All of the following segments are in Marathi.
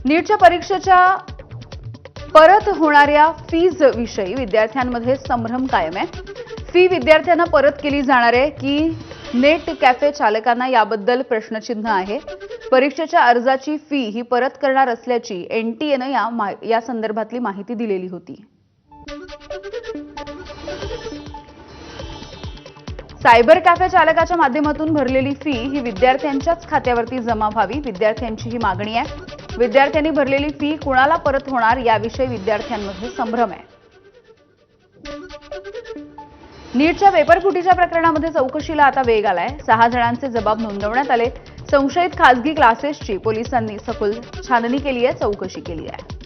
नीटच्या परीक्षेच्या परत होणाऱ्या फीज विषयी विद्यार्थ्यांमध्ये संभ्रम कायम आहे। फी विद्यार्थ्यांना परत केली जाणार आहे की नेट कॅफे चालकांना याबद्दल प्रश्नचिन्ह आहे। परीक्षेच्या अर्जाची फी ही परत करणार असल्याची एनटीएने या संदर्भातली माहिती दिलेली होती। सायबर कॅफे चालकाच्या माध्यमातून भरलेली फी ही विद्यार्थ्यांच्याच खात्यावरती जमा व्हावी, विद्यार्थ्यांची ही मागणी आहे। विद्यार्थ्यांनी भरलेली फी कुणाला परत होणार याविषयी विद्यार्थ्यांमध्ये संभ्रम आहे। नीटच्या पेपरफुटीच्या प्रकरणामध्ये चौकशीला आता वेग आलाय। 6 जणांचे जबाब नोंदवण्यात आले। संशयित खासगी क्लासेसची पोलिसांनी सखोल छाननी केली आहे, चौकशी केली आहे।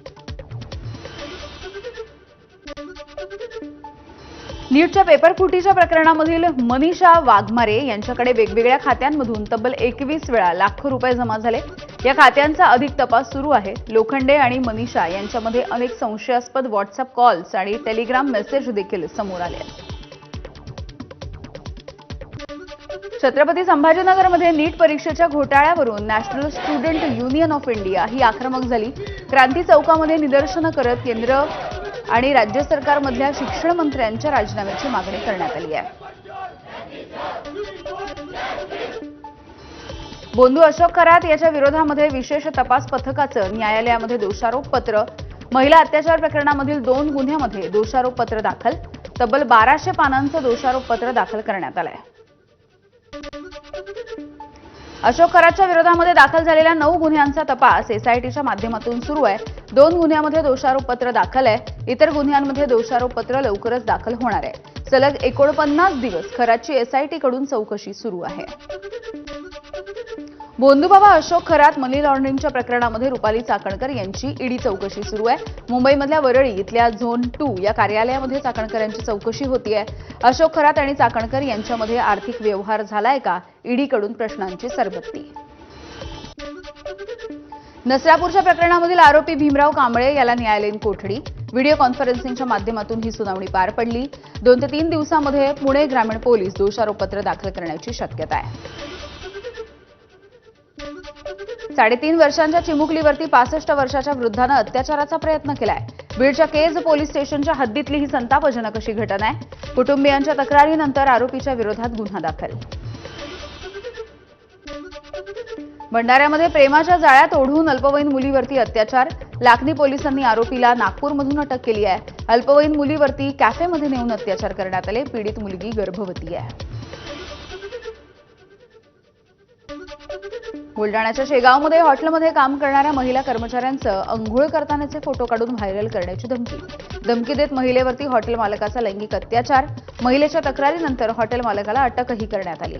नीटच्या पेपरफुटीच्या प्रकरणामधील मनीषा वाघमारे यांच्याकडे वेगवेगळ्या खात्यांमधून तब्बल 21 वेळा लाखो रुपये जमा झाले। या खात्यांचा अधिक तपास सुरू आहे। लोखंडे आणि मनीषा यांच्यामध्ये अनेक संशयास्पद व्हॉट्सअप कॉल्स आणि टेलिग्राम मेसेज देखील समोर आले आहेत। छत्रपती संभाजीनगरमध्ये नीट परीक्षेच्या घोटाळ्यावरून National Student Union of India ही आक्रमक झाली। क्रांती चौकामध्ये निदर्शनं करत केंद्र आणि राज्य सरकारमधल्या शिक्षण मंत्र्यांच्या राजीनाम्याची मागणी करण्यात आली आहे। बोंधू अशोक खरात याच्या विरोधामध्ये विशेष तपास पथकाचं न्यायालयामध्ये दोषारोप पत्र। महिला अत्याचार प्रकरणामधील 2 गुन्ह्यांमध्ये दोषारोप पत्र दाखल। तब्बल 1200 पानांचं दोषारोप पत्र दाखल करण्यात आलंय। अशोक खरातच्या विरोधामध्ये दाखल झालेल्या 9 गुन्ह्यांचा तपास एसआयटीच्या माध्यमातून सुरू आहे। 2 गुन्ह्यांमध्ये दोषारोप पत्र दाखल आहे। इतर गुन्ह्यांमध्ये दोषारोप पत्र लवकरच दाखल होणार आहे। सलग 49 दिवस खरातची एसआयटीकडून चौकशी सुरू आहे। बोंधूबाबा अशोक खरात मनी लॉन्ड्रिंगच्या प्रकरणामध्ये रुपाली चाकणकर यांची ईडी चौकशी सुरू आहे। मुंबईमधल्या वरळी इथल्या झोन 2 या कार्यालयामध्ये चाकणकरांची चौकशी होतीये। अशोक खरात आणि चाकणकर यांच्यामध्ये आर्थिक व्यवहार झालाय का, ईडीकडून प्रश्नांची सरबत्ती। नसरापूरच्या प्रकरणामधील आरोपी भीमराव कांबळे याला न्यायालयीन कोठडी। व्हिडिओ कॉन्फरन्सिंगच्या माध्यमातून ही सुनावणी पार पडली। 2 ते 3 दिवसांमध्ये पुणे ग्रामीण पोलीस दोषारोपपत्र दाखल करण्याची शक्यता आहे। 3.5 वर्षांच्या चिमुकलीवरती 65 वर्षाच्या वृद्धानं अत्याचाराचा प्रयत्न केलाय। बीडच्या केज पोलीस स्टेशनच्या हद्दीतली ही संतापजनक अशी घटना आहे। कुटुंबियांच्या तक्रारीनंतर आरोपीच्या विरोधात गुन्हा दाखल। भंडाऱ्यामध्ये प्रेमाच्या जाळ्यात ओढून अल्पवयीन मुलीवरती अत्याचार। लाखनी पोलिसांनी आरोपीला नागपूरमधून अटक केली आहे। अल्पवयीन मुलीवरती कॅफेमध्ये नेऊन अत्याचार करण्यात आले। पीडित मुलगी गर्भवती आहे। बुलडाण्याच्या शेगावमध्ये हॉटेलमध्ये काम करणाऱ्या महिला कर्मचाऱ्यांचं अंघोळ करतानाचे फोटो काढून व्हायरल करण्याची धमकी देत महिलेवरती हॉटेल मालकाचा लैंगिक अत्याचार। महिलेच्या तक्रारीनंतर हॉटेल मालकाला अटकही करण्यात आली।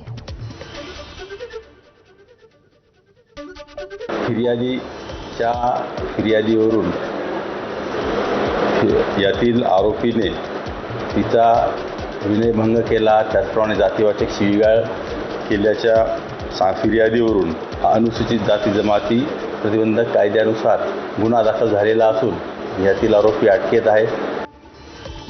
फिर्यादीवरून यातील आरोपीने तिचा विनयभंग केला, त्याचप्रमाणे जातीवाचक शिवीगाळ केल्याच्या फिर्यादीवरून अनुसूचित जाती जमाती प्रतिबंधक कायद्यानुसार गुन्हा दाखल झालेला असून यातील आरोपी अटकेत आहे।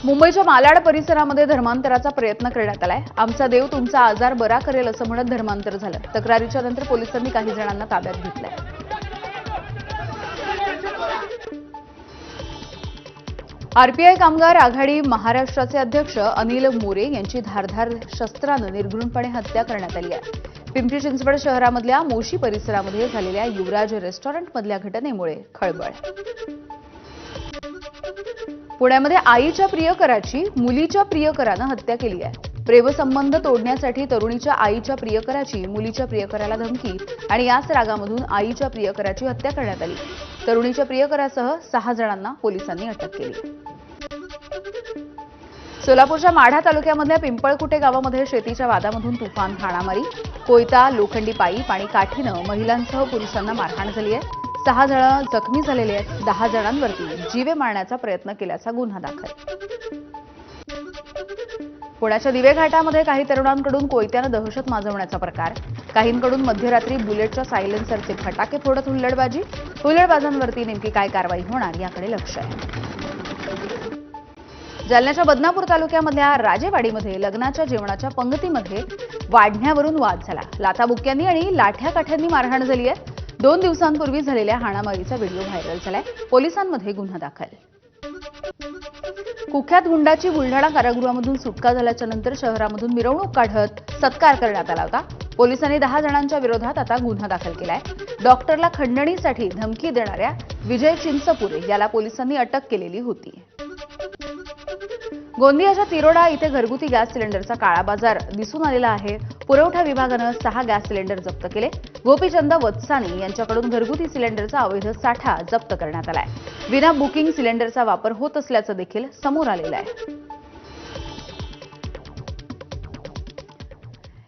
मुंबईच्या मालाड परिसरामध्ये धर्मांतराचा प्रयत्न करण्यात आलाय। आमचा देव तुमचा आजार बरा करेल असं म्हणत धर्मांतर झालं। तक्रारीच्या नंतर पोलिसांनी काही जणांना ताब्यात घेतलंय। आरपीआय कामगार आघाडी महाराष्ट्राचे अध्यक्ष अनिल मोरे यांची धारधार शस्त्रानं निर्घृणपणे हत्या करण्यात आली आहे। पिंपरी चिंचवड शहरामधल्या मोशी परिसरामध्ये झालेल्या युवराज रेस्टॉरंटमधल्या घटनेमुळे खळबळ। पुण्यामध्ये आईच्या प्रियकराची मुलीच्या प्रियकरानं हत्या केली आहे। प्रेमसंबंध तोडण्यासाठी तरुणीच्या आईच्या प्रियकराची मुलीच्या प्रियकराला धमकी आणि याच रागामधून आईच्या प्रियकराची हत्या करण्यात आली। तरुणीच्या प्रियकरासह 6 जणांना पोलिसांनी अटक केली। सोलापूरच्या माढा तालुक्यामधल्या पिंपळकुटे गावामध्ये शेतीच्या वादामधून तुफान हाणामारी। कोयता, लोखंडी पाईप आणि काठीनं महिलांसह पुरुषांना मारहाण झाली आहे। 6 जण जखमी झालेले आहेत। 10 जणांवरती जीवे मारण्याचा प्रयत्न केल्याचा गुन्हा दाखल। पुण्याच्या दिवे घाटामध्ये काही तरुणांकडून कोयत्यानं दहशत माजवण्याचा प्रकार। काहींकडून मध्यरात्री बुलेटच्या सायलेन्सरचे फटाके फोडत हुल्लडबाजी। हुल्लडबाजांवरती नेमकी काय कारवाई होणार याकडे लक्ष आहे। जालन्याच्या बदनापूर तालुक्यामधल्या राजेवाडीमध्ये लग्नाच्या जेवणाच्या पंगतीमध्ये वाढण्यावरून वाद झाला। लाथाबुक्क्यांनी आणि लाठ्याकाठ्यांनी मारहाण झाली आहे। 2 दिवसांपूर्वी झालेल्या हाणामारीचा व्हिडिओ व्हायरल झालाय. पोलिसांमध्ये गुन्हा दाखल. कुख्यात गुंडाची बुलढाणा कारागृहामधून सुटका झाल्याच्या नंतर शहरामधून मिरवणूक काढत सत्कार करण्यात आला होता. पोलिसांनी 10 जणांच्या विरोधात आता गुन्हा दाखल केलाय. डॉक्टरला खंडणीसाठी धमकी देणाऱ्या विजय चिंचपुरे याला पोलिसांनी अटक केलेली होती. गोंदियाच्या तिरोडा इथे घरगुती गॅस सिलेंडरचा काळा बाजार दिसून आलेला आहे. पुरवठा विभागानं 6 गॅस सिलेंडर जप्त केले. गोपीचंद वत्सानी यांच्याकडून घरगुती सिलेंडरचा अवैध साठा जप्त करण्यात आलाय. विना बुकिंग सिलेंडरचा वापर होत असल्याचं देखील समोर आलेलं आहे.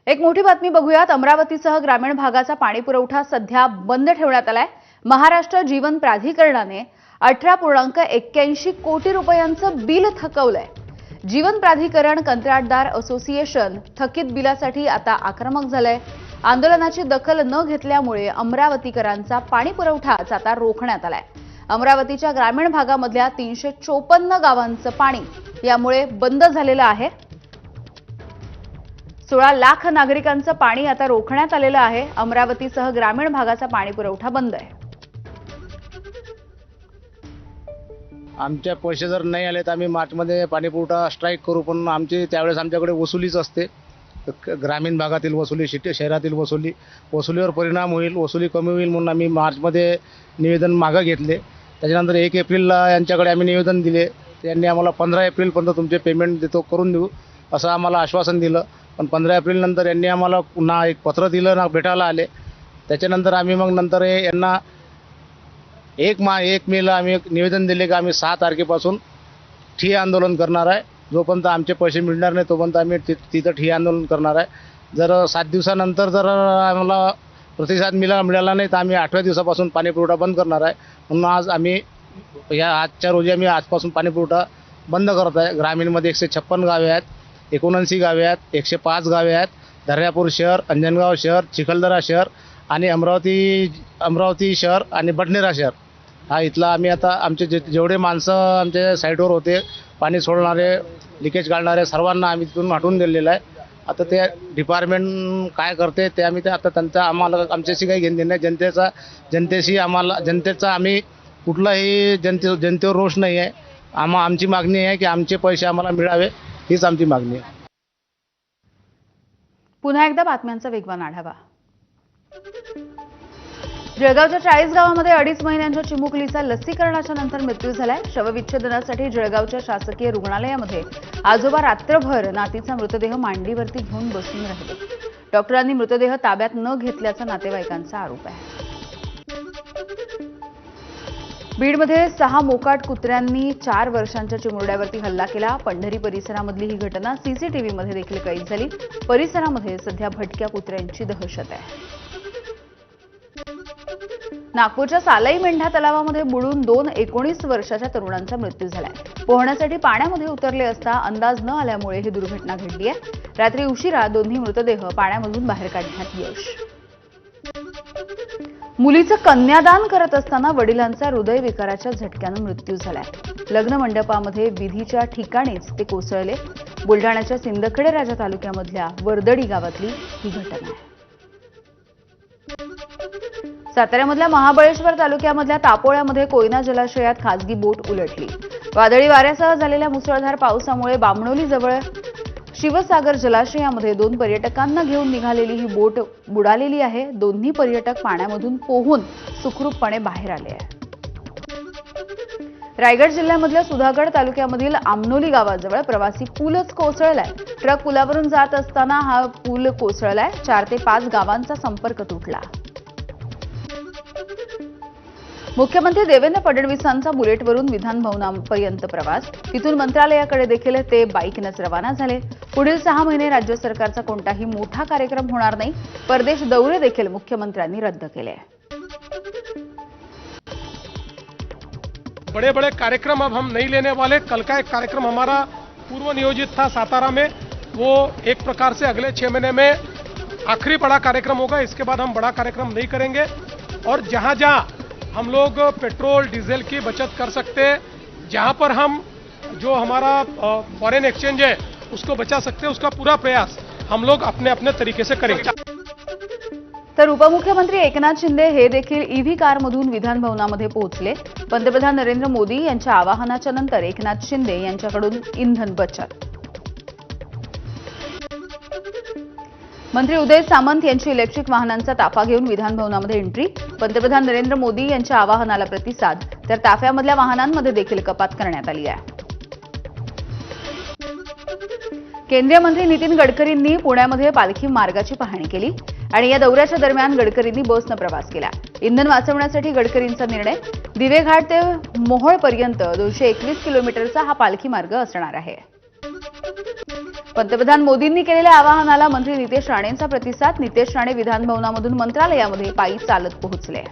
एक मोठी बातमी बघूयात. अमरावतीसह ग्रामीण भागाचा पाणी पुरवठा सध्या बंद ठेवण्यात आलाय. महाराष्ट्र जीवन प्राधिकरणाने 18.81 कोटी रुपयांचं बिल थकवलंय. जीवन प्राधिकरण कंत्राटदार असोसिएशन थकीत बिलासाठी आता आक्रमक झालंय. आंदोलनाची दखल न घेतल्यामुळे अमरावतीकरांचा पाणी पुरवठाच आता रोखण्यात आलाय. अमरावतीच्या ग्रामीण भागामधल्या 354 गावांचं पाणी यामुळे बंद झालेलं आहे. 16 लाख नागरिकांचं पाणी आता रोखण्यात आलेलं आहे. अमरावतीसह ग्रामीण भागाचा पाणी पुरवठा बंद आहे. आमच्या पैसे जर नाही आले तर आम्ही मार्चमध्ये पाणीपुरवठा स्ट्राईक करू, पण त्यावेळेस आमच्याकडे वसुलीच असते. ग्रामीण भागातील वसुली, शहरातील वसुलीवर परिणाम होईल, वसुली कमी होईल म्हणून आम्ही मार्चमध्ये निवेदन मागं घेतले. त्याच्यानंतर 1 एप्रिलला यांच्याकडे आम्ही निवेदन दिले. त्यांनी आम्हाला 15 एप्रिलपर्यंत तुमचे पेमेंट करून देऊ असं आम्हाला आश्वासन दिलं. पण 15 एप्रिलनंतर यांनी आम्हाला पुन्हा एक पत्र दिलं ना भेटायला आले. त्याच्यानंतर आम्ही नंतर यांना 1 मेला आम्ही एक निवेदन दिले की आम्ही 6 तारखेपासून ठिय्या आंदोलन करणार आहे. जोपर्यंत आमचे पैसे मिळणार नाही तोपर्यंत आम्ही तिथं ठिय्या आंदोलन करणार आहे. जर 7 दिवसानंतर जर आम्हाला प्रतिसाद मिळाला नाही तर आम्ही 8व्या दिवसापासून पाणीपुरवठा बंद करणार आहे. म्हणून आजच्या रोजी आम्ही आजपासून पाणीपुरवठा बंद करत आहे. ग्रामीणमध्ये 156 गावे आहेत, 79 गावे आहेत, 105 गावे आहेत. दर्यापूर शहर, अंजनगाव शहर, चिखलदरा शहर आणि अमरावती शहर आणि बडनेरा शहर हा इथला आम्ही आता आमचे जेवढे माणसं आमच्या साईटवर होते, पाणी सोडणारे, लिकेज काढणारे, सर्वांना आम्ही तिथून हटवून दिलेलं आहे. आता ते डिपार्टमेंट काय करते ते आम्ही आम्हाला आमच्याशी काही घेणं नाही. जनतेचा आम्ही कुठलाही जनतेवर रोष नाही आहे. आमची मागणी आहे की आमचे पैसे आम्हाला मिळावे, हीच आमची मागणी आहे. पुन्हा एकदा बातम्यांचा वेगवान आढावा. जळगावच्या 40 गावांमध्ये 2.5 महिन्यांच्या चिमुकलीचा लसीकरणाच्या नंतर मृत्यू झालाय. शवविच्छेदनासाठी जळगावच्या शासकीय रुग्णालयामध्ये आजोबा रात्रभर नातीचा मृतदेह मांडीवरती घेऊन बसून राहिले. डॉक्टरांनी मृतदेह ताब्यात न घेतल्याचा नातेवाईकांचा आरोप आहे. बीडमध्ये 6 मोकाट कुत्र्यांनी 4 वर्षांच्या चिमुरड्यावरती हल्ला केला. पंढरी परिसरामधली ही घटना सीसीटीव्हीमध्ये देखील कैद झाली. परिसरामध्ये सध्या भटक्या कुत्र्यांची दहशत आहे. नागपूरच्या सालाई मेंढा तलावामध्ये बुडून 2 19 वर्षाच्या तरुणांचा मृत्यू झालाय. पोहण्यासाठी पाण्यामध्ये उतरले असता अंदाज न आल्यामुळे ही दुर्घटना घडली आहे. रात्री उशिरा दोन्ही मृतदेह पाण्यामधून बाहेर काढण्यात यश. मुलीचं कन्यादान करत असताना वडिलांचा हृदयविकाराच्या झटक्यानं मृत्यू झालाय. लग्न मंडपामध्ये विधीच्या ठिकाणीच ते कोसळले. बुलढाण्याच्या सिंदखेड राजा तालुक्यामधल्या वर्दडी गावातली ही घटना आहे. साताऱ्यामधल्या महाबळेश्वर तालुक्यामधल्या तापोळ्यामध्ये कोयना जलाशयात खासगी बोट उलटली. वादळी वाऱ्यासह झालेल्या मुसळधार पावसामुळे बामणोलीजवळ शिवसागर जलाशयामध्ये 2 पर्यटकांना घेऊन निघालेली ही बोट बुडालेली आहे. दोन्ही पर्यटक पाण्यामधून पोहून सुखरूपपणे बाहेर आले आहेत. रायगड जिल्ह्यामधल्या सुधागड तालुक्यामधील आमनोली गावाजवळ प्रवासी पूलच कोसळलाय. ट्रक पुलावरून जात असताना हा पूल कोसळलाय. 4 ते 5 गावांचा संपर्क तुटला. मुख्यमंत्री देवेंद्र फडणवीसांचा बुलेटवरून विधान भवनापर्यंत प्रवास. तिथून मंत्रालयाकडे देखील ते बाईकनंच रवाना झाले. पुढील 6 महिने राज्य सरकारचा कोणताही मोठा कार्यक्रम होणार नाही. परदेश दौरे देखील मुख्यमंत्र्यांनी रद्द केले. बड़े बड़े कार्यक्रम अब हम नहीं लेने वाले. कल का एक कार्यक्रम हमारा पूर्व नियोजित था सातारा में, वो एक प्रकार से अगले 6 महीने में आखिरी बड़ा कार्यक्रम होगा. इसके बाद हम बड़ा कार्यक्रम नहीं करेंगे. और जहां जहां हम लोग पेट्रोल डीजल की बचत कर सकते हैं, जहां पर हम जो हमारा फॉरेन एक्सचेंज है उसको बचा सकते हैं, उसका पूरा प्रयास हम लोग अपने अपने तरीके से करेंगे. तर उपमुख्यमंत्री एकनाथ शिंदे हे देखील ईव्ही कारमधून विधान भवनामध्ये पोहोचले. पंतप्रधान नरेंद्र मोदी यांच्या आवाहनाच्या नंतर एकनाथ शिंदे यांच्याकडून इंधन बचत. मंत्री उदय सामंत यांची इलेक्ट्रिक वाहनांचा ताफा घेऊन विधान भवनामध्ये एंट्री. पंतप्रधान नरेंद्र मोदी यांच्या आवाहनाला प्रतिसाद, तर ताफ्यामधल्या वाहनांमध्ये देखील कपात करण्यात आली आहे. केंद्रीय मंत्री नितीन गडकरींनी पुण्यामध्ये पालखी मार्गाची पाहणी केली आणि या दौऱ्याच्या दरम्यान गडकरींनी बसनं प्रवास केला. इंधन वाचवण्यासाठी गडकरींचा निर्णय. दिवेघाट ते मोहोळपर्यंत 221 किलोमीटरचा हा पालखी मार्ग असणार आहे. पंतप्रधान मोदींनी केलेल्या आवाहनाला मंत्री नितेश राणेंचा प्रतिसाद. नितेश राणे विधान भवनामधून मंत्रालयामध्ये पायी चालत पोहोचले.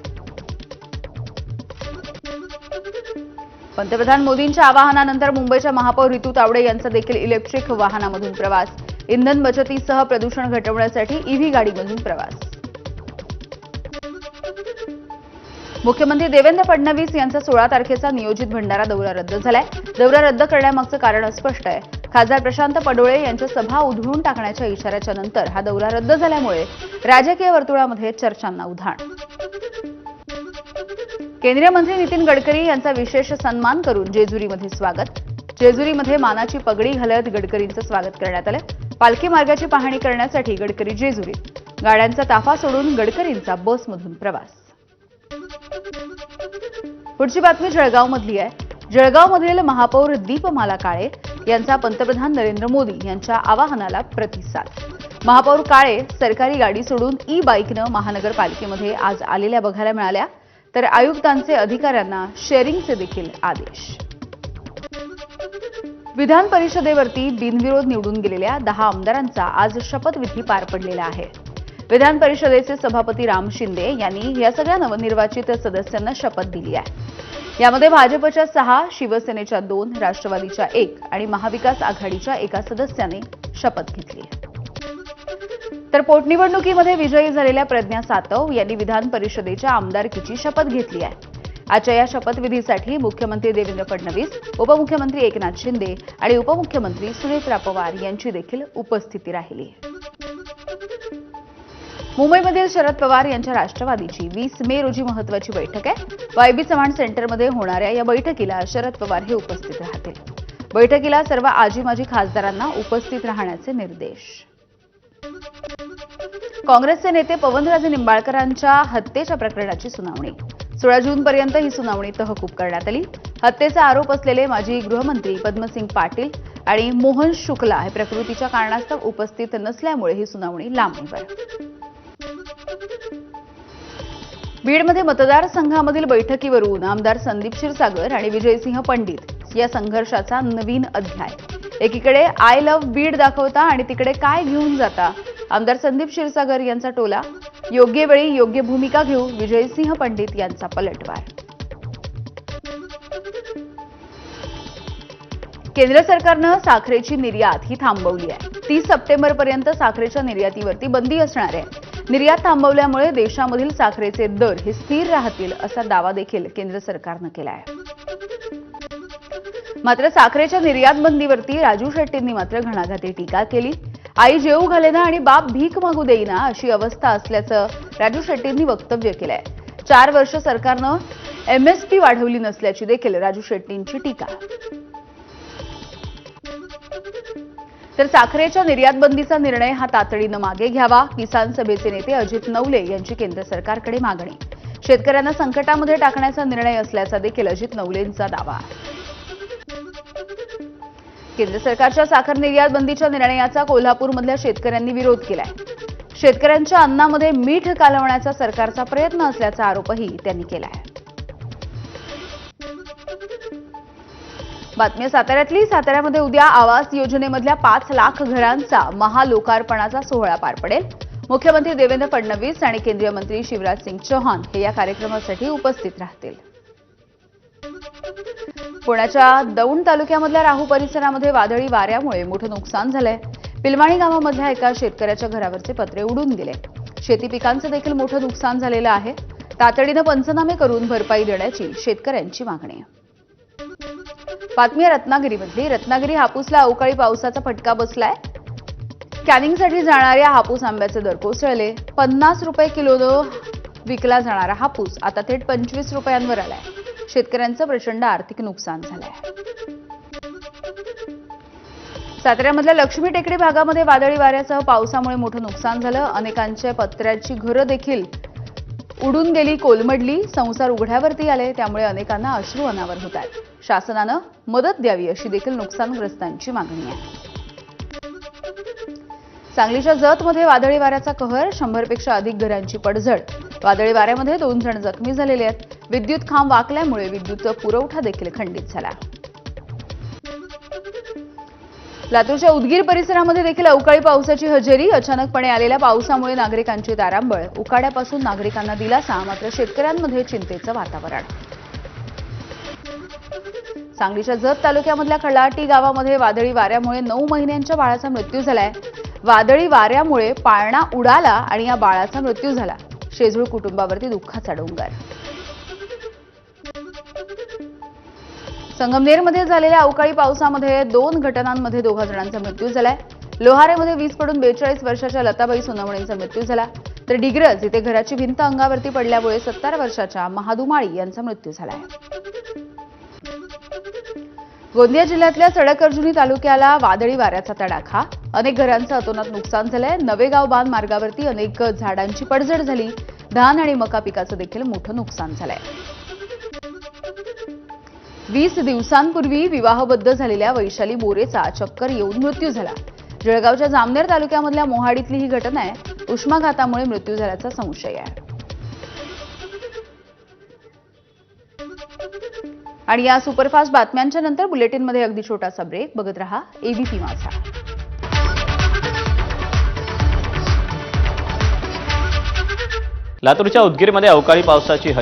पंतप्रधान मोदींच्या आवाहनानंतर मुंबईच्या महापौर रितू तावडे यांचा देखील इलेक्ट्रिक वाहनामधून प्रवास. इंधन बचतीसह प्रदूषण घटवण्यासाठी ईव्ही गाडीमधून प्रवास. मुख्यमंत्री देवेंद्र फडणवीस यांचा 16 तारखेचा नियोजित भंडारा दौरा रद्द झालाय. दौरा रद्द करण्यामागचं कारण अस्पष्ट आहे. खासदार प्रशांत पडोळे यांच्या सभा उधळून टाकण्याच्या इशाऱ्याच्या नंतर हा दौरा रद्द झाल्यामुळे राजकीय वर्तुळामध्ये चर्चांना उधाण. केंद्रीय मंत्री नितीन गडकरी यांचा विशेष सन्मान करून जेजुरीमध्ये स्वागत. जेजुरीमध्ये मानाची पगडी घालत गडकरींचं स्वागत करण्यात आलं. पालखी मार्गाची पाहणी करण्यासाठी गडकरी जेजुरीत. गाड्यांचा ताफा सोडून गडकरींचा बसमधून प्रवास. पुढची बातमी जळगावमधली आहे. जळगावमधील महापौर दीपमाला काळे यांचा पंतप्रधान नरेंद्र मोदी यांच्या आवाहनाला प्रतिसाद. महापौर काळे सरकारी गाडी सोडून ई बाईकनं महानगरपालिकेमध्ये आज आलेल्या बघायला मिळाल्या. तर आयुक्तांचे अधिकाऱ्यांना शेअरिंगचे देखील आदेश. विधान परिषदेवरती बिनविरोध निवडून गेलेल्या 10 आमदारांचा आज शपथविधी पार पडलेला आहे. विधान परिषदेचे सभापती राम शिंदे यांनी या सगळ्या नवनिर्वाचित सदस्यांना शपथ दिली आहे. यामध्ये भाजपच्या 6, शिवसेनेच्या 2, राष्ट्रवादीच्या 1 आणि महाविकास आघाडीच्या 1 सदस्याने शपथ घेतली आहे. तर पोटनिवडणुकीमध्ये विजयी झालेल्या प्रज्ञा सातव यांनी विधान परिषदेच्या आमदारकीची शपथ घेतली आहे. आजच्या या शपथविधीसाठी मुख्यमंत्री देवेंद्र फडणवीस, उपमुख्यमंत्री एकनाथ शिंदे आणि उपमुख्यमंत्री सुनेत्रा पवार यांची देखील उपस्थिती राहिली. मुंबईमधील शरद पवार यांच्या राष्ट्रवादीची 20 मे रोजी महत्त्वाची बैठक आहे. वायबी चव्हाण सेंटरमध्ये होणाऱ्या या बैठकीला शरद पवार हे उपस्थित राहतील. बैठकीला सर्व आजी माजी खासदारांना उपस्थित राहण्याचे निर्देश. काँग्रेसचे नेते पवनराजे निंबाळकरांच्या हत्येच्या प्रकरणाची सुनावणी 16 जूनपर्यंत ही सुनावणी तहकूब करण्यात आली. हत्येचा आरोप असलेले माजी गृहमंत्री पद्मसिंग पाटील आणि मोहन शुक्ला हे प्रकृतीच्या कारणास्तव उपस्थित नसल्यामुळे ही सुनावणी लांबणीवर. बीडमध्ये मतदारसंघामधील बैठकीवरून आमदार संदीप क्षीरसागर आणि विजयसिंह पंडित या संघर्षाचा नवीन अध्याय. एकीकडे आय लव्ह बीड दाखवता आणि तिकडे काय घेऊन जाता. आमदार संदीप क्षीरसागर यांचा टोला. योग्य वेळी योग्य भूमिका घेऊ विजयसिंह पंडित यांचा पलटवार. केंद्र सरकारनं साखरेची निर्यात ही थांबवली आहे. 30 सप्टेंबरपर्यंत साखरेच्या निर्यातीवरती बंदी असणार आहे. निर्यात थांबवल्यामुळे देशामधील साखरेचे दर हे स्थिर राहतील असा दावा देखील केंद्र सरकारनं केला आहे. मात्र साखरेच्या निर्यात बंदीवरती राजू शेट्टींनी मात्र घणाघाती टीका केली. आई जेवू घालेना आणि बाप भीक मागू देईना अशी अवस्था असल्याचं राजू शेट्टींनी वक्तव्य केलंय. 4 वर्ष सरकारनं MSP वाढवली नसल्याची देखील राजू शेट्टींची टीका. तर साखरेच्या निर्यात बंदीचा निर्णय हा तातडीनं मागे घ्यावा. किसान सभेचे नेते अजित नवले यांची केंद्र सरकारकडे मागणी. शेतकऱ्यांना संकटामध्ये टाकण्याचा निर्णय असल्याचा देखील अजित नवलेंचा दावा. केंद्र सरकारच्या साखर निर्यात बंदीच्या निर्णयाचा कोल्हापूरमधल्या शेतकऱ्यांनी विरोध केलाय. शेतकऱ्यांच्या अन्नामध्ये मीठ कालवण्याचा सरकारचा प्रयत्न असल्याचा आरोपही त्यांनी केलाय. बातमी साताऱ्यातली. साताऱ्यामध्ये उद्या आवास योजनेमधल्या 5 लाख घरांचा महालोकार्पणाचा सोहळा पार पडेल. मुख्यमंत्री देवेंद्र फडणवीस आणि केंद्रीय मंत्री शिवराज सिंग चौहान हे या कार्यक्रमासाठी उपस्थित राहतील. पुण्याच्या दौंड तालुक्यामधल्या राहू परिसरामध्ये वादळी वाऱ्यामुळे मोठं नुकसान झालंय. पिलमाणी गावामधल्या एका शेतकऱ्याच्या घरावरचे पत्रे उडून गेले. शेती पिकांचं देखील मोठं नुकसान झालेलं आहे. तातडीनं पंचनामे करून भरपाई देण्याची शेतकऱ्यांची मागणी आहे. बातमी रत्नागिरीमधली. रत्नागिरी हापूसला अवकाळी पावसाचा फटका बसलाय. स्कॅनिंगसाठी जाणाऱ्या हापूस आंब्याचे दर कोसळले. 50 रुपये किलोनं विकला जाणारा हापूस आता थेट 25 रुपयांवर आलाय. शेतकऱ्यांचं प्रचंड आर्थिक नुकसान झालंय. साताऱ्यामधल्या लक्ष्मी टेकडी भागामध्ये वादळी वाऱ्यासह पावसामुळे मोठं नुकसान झालं. अनेकांच्या पत्र्याची घरं देखील उडून गेली, कोलमडली. संसार उघड्यावरती आले, त्यामुळे अनेकांना अश्रू अनावर होत आहेत. शासनानं मदत द्यावी अशी देखील नुकसानग्रस्तांची मागणी आहे. सांगलीच्या जतमध्ये वादळी वाऱ्याचा कहर, 100 पेक्षा अधिक घरांची पडझड. वादळी वाऱ्यामध्ये 2 जण जखमी झालेले आहेत. विद्युत खांब वाकल्यामुळे विद्युत पुरवठा देखील खंडित झाला. लातूरच्या उदगीर परिसरामध्ये देखील अवकाळी पावसाची हजेरी. अचानकपणे आलेल्या पावसामुळे नागरिकांची तारांबळ. उकाड्यापासून नागरिकांना दिलासा, मात्र शेतकऱ्यांमध्ये चिंतेचं वातावरण. सांगलीच्या जत तालुक्यामधल्या खलाटी गावामध्ये वादळी वाऱ्यामुळे 9 महिन्यांच्या बाळाचा मृत्यू झालाय. वादळी वाऱ्यामुळे पाळणा उडाला आणि या बाळाचा मृत्यू झाला. शेजूळ कुटुंबावरती दुःखाचा डोंगर. संगमनेरमध्ये झालेल्या अवकाळी पावसामध्ये 2 घटनांमध्ये 2 जणांचा मृत्यू झालाय. लोहारेमध्ये वीज पडून 42 वर्षाच्या लताबाई सोनवणेंचा मृत्यू झाला. तर डिग्रज इथे घराची भिंत अंगावरती पडल्यामुळे 70 वर्षाच्या महादुमाळी यांचा मृत्यू झालाय. गोंदिया जिल्ह्यातल्या चडक-अर्जुनी तालुक्याला वादळी वाऱ्याचा तडाखा. अनेक घरांचं अतोनात नुकसान झालंय. नवेगाव बांध मार्गावरती अनेक झाडांची पडझड झाली. धान आणि मका पिकाचं देखील मोठं नुकसान झालंय. 20 दिवसांपूर्वी विवाहबद्ध झालेल्या वैशाली बोरेचा चक्कर येऊन मृत्यू झाला. जळगावच्या जामनेर तालुक्यामधल्या मोहाडीतली ही घटना आहे. उष्माघातामुळे मृत्यू झाल्याचा संशय आहे. आणि या सुपरफास्ट बातम्यांच्या नंतर बुलेटिनमध्ये अगदी छोटासा ब्रेक. बघत रहा एबीपी माझा. लातूरच्या उदगीरमध्ये अवकाळी पावसाची हजेरी.